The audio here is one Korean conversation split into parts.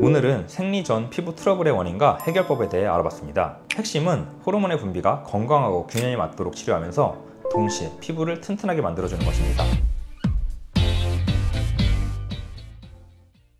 오늘은 생리 전 피부 트러블의 원인과 해결법에 대해 알아봤습니다. 핵심은 호르몬의 분비가 건강하고 균형이 맞도록 치료하면서 동시에 피부를 튼튼하게 만들어주는 것입니다.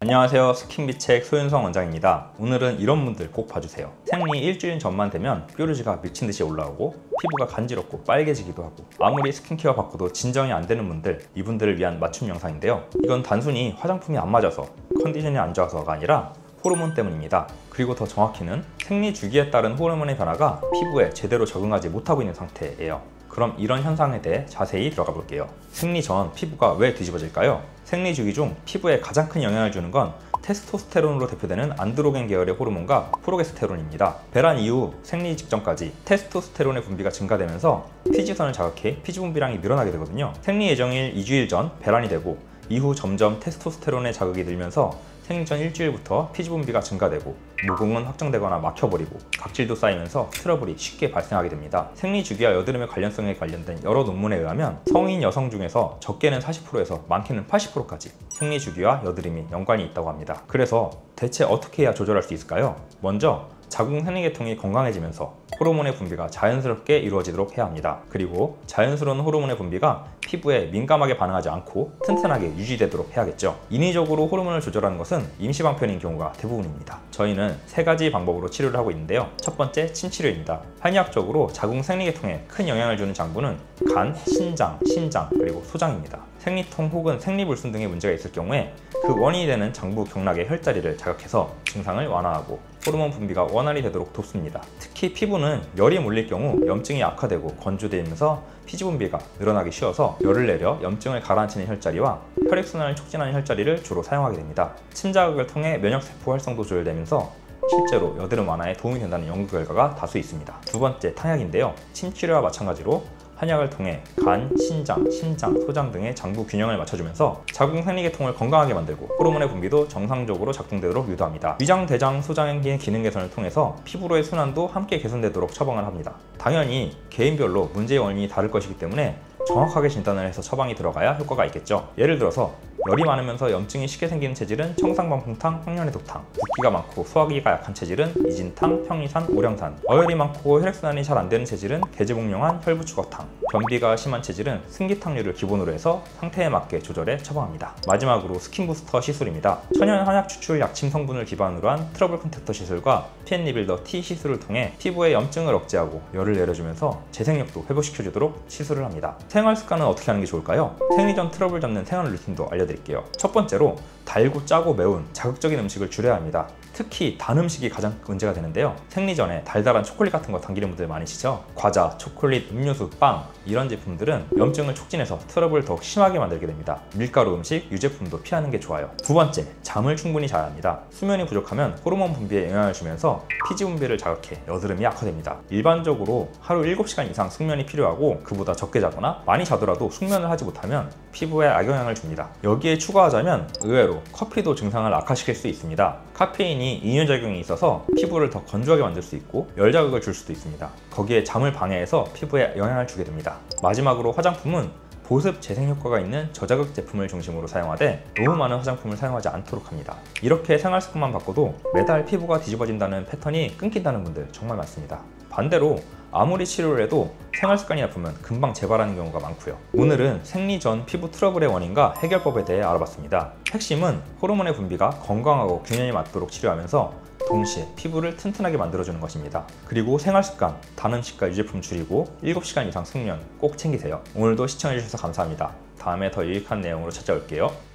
안녕하세요, 스킨비책 소윤성 원장입니다. 오늘은 이런 분들 꼭 봐주세요. 생리 일주일 전만 되면 뾰루지가 미친듯이 올라오고 피부가 간지럽고 빨개지기도 하고 아무리 스킨케어 바꿔도 진정이 안 되는 분들, 이분들을 위한 맞춤 영상인데요. 이건 단순히 화장품이 안 맞아서, 컨디션이 안 좋아서가 아니라 호르몬 때문입니다. 그리고 더 정확히는 생리 주기에 따른 호르몬의 변화가 피부에 제대로 적응하지 못하고 있는 상태예요. 그럼 이런 현상에 대해 자세히 들어가 볼게요. 생리 전 피부가 왜 뒤집어질까요? 생리 주기 중 피부에 가장 큰 영향을 주는 건 테스토스테론으로 대표되는 안드로겐 계열의 호르몬과 프로게스테론입니다. 배란 이후 생리 직전까지 테스토스테론의 분비가 증가되면서 피지선을 자극해 피지 분비량이 늘어나게 되거든요. 생리 예정일 2주일 전 배란이 되고 이후 점점 테스토스테론의 자극이 늘면서 생리 전 일주일부터 피지 분비가 증가되고 모공은 확정되거나 막혀버리고 각질도 쌓이면서 트러블이 쉽게 발생하게 됩니다. 생리 주기와 여드름의 관련성에 관련된 여러 논문에 의하면 성인 여성 중에서 적게는 40%에서 많게는 80%까지 생리 주기와 여드름이 연관이 있다고 합니다. 그래서 대체 어떻게 해야 조절할 수 있을까요? 먼저 자궁 생리계통이 건강해지면서 호르몬의 분비가 자연스럽게 이루어지도록 해야 합니다. 그리고 자연스러운 호르몬의 분비가 피부에 민감하게 반응하지 않고 튼튼하게 유지되도록 해야겠죠. 인위적으로 호르몬을 조절하는 것은 임시방편인 경우가 대부분입니다. 저희는 3가지 방법으로 치료를 하고 있는데요. 첫 번째, 침치료입니다. 한의학적으로 자궁 생리계통에 큰 영향을 주는 장부는 간, 신장, 심장, 그리고 소장입니다. 생리통 혹은 생리불순 등의 문제가 있을 경우에 그 원인이 되는 장부 경락의 혈자리를 자극해서 증상을 완화하고 호르몬 분비가 원활히 되도록 돕습니다. 특히 피부는 열이 몰릴 경우 염증이 악화되고 건조되면서 피지 분비가 늘어나기 쉬워서 열을 내려 염증을 가라앉히는 혈자리와 혈액순환을 촉진하는 혈자리를 주로 사용하게 됩니다. 침 자극을 통해 면역세포 활성도 조절되면서 실제로 여드름 완화에 도움이 된다는 연구 결과가 다수 있습니다. 두 번째, 탕약인데요. 침 치료와 마찬가지로 한약을 통해 간, 신장, 심장, 소장 등의 장부 균형을 맞춰주면서 자궁 생리계통을 건강하게 만들고 호르몬의 분비도 정상적으로 작동되도록 유도합니다. 위장, 대장, 소장의 기능 개선을 통해서 피부로의 순환도 함께 개선되도록 처방을 합니다. 당연히 개인별로 문제의 원인이 다를 것이기 때문에 정확하게 진단을 해서 처방이 들어가야 효과가 있겠죠. 예를 들어서 열이 많으면서 염증이 쉽게 생기는 체질은 청상방풍탕, 황련해독탕, 붓기가 많고 소화기가 약한 체질은 이진탕, 평이산, 오령산, 어혈이 많고 혈액순환이 잘 안되는 체질은 개제복용한 혈부추거탕, 변비가 심한 체질은 승기탕류를 기본으로 해서 상태에 맞게 조절해 처방합니다. 마지막으로 스킨부스터 시술입니다. 천연 한약 추출 약침 성분을 기반으로 한 트러블 컨택터 시술과 피앤 리빌더 T 시술을 통해 피부의 염증을 억제하고 열을 내려주면서 재생력도 회복시켜주도록 시술을 합니다. 생활 습관은 어떻게 하는 게 좋을까요? 생리 전 트러블 잡는 생활 루틴도 알려드릴게요. 첫 번째로 달고 짜고 매운 자극적인 음식을 줄여야 합니다. 특히 단 음식이 가장 문제가 되는데요. 생리 전에 달달한 초콜릿 같은 거 당기는 분들 많으시죠? 과자, 초콜릿, 음료수, 빵 이런 제품들은 염증을 촉진해서 트러블을 더욱 심하게 만들게 됩니다. 밀가루 음식, 유제품도 피하는 게 좋아요. 두 번째, 잠을 충분히 자야 합니다. 수면이 부족하면 호르몬 분비에 영향을 주면서 피지 분비를 자극해 여드름이 악화됩니다. 일반적으로 하루 7시간 이상 숙면이 필요하고 그보다 적게 자거나 많이 자더라도 숙면을 하지 못하면 피부에 악영향을 줍니다. 여기에 추가하자면 의외로 커피도 증상을 악화시킬 수 있습니다. 카페인이 이뇨작용이 있어서 피부를 더 건조하게 만들 수 있고 열자극을 줄 수도 있습니다. 거기에 잠을 방해해서 피부에 영향을 주게 됩니다. 마지막으로 화장품은 보습 재생 효과가 있는 저자극 제품을 중심으로 사용하되 너무 많은 화장품을 사용하지 않도록 합니다. 이렇게 생활 습관만 바꿔도 매달 피부가 뒤집어진다는 패턴이 끊긴다는 분들 정말 많습니다. 반대로 아무리 치료를 해도 생활 습관이 나쁘면 금방 재발하는 경우가 많고요. 오늘은 생리 전 피부 트러블의 원인과 해결법에 대해 알아봤습니다. 핵심은 호르몬의 분비가 건강하고 균형이 맞도록 치료하면서 동시에 피부를 튼튼하게 만들어주는 것입니다. 그리고 생활 습관, 단 음식과 유제품 줄이고 7시간 이상 숙면 꼭 챙기세요. 오늘도 시청해주셔서 감사합니다. 다음에 더 유익한 내용으로 찾아올게요.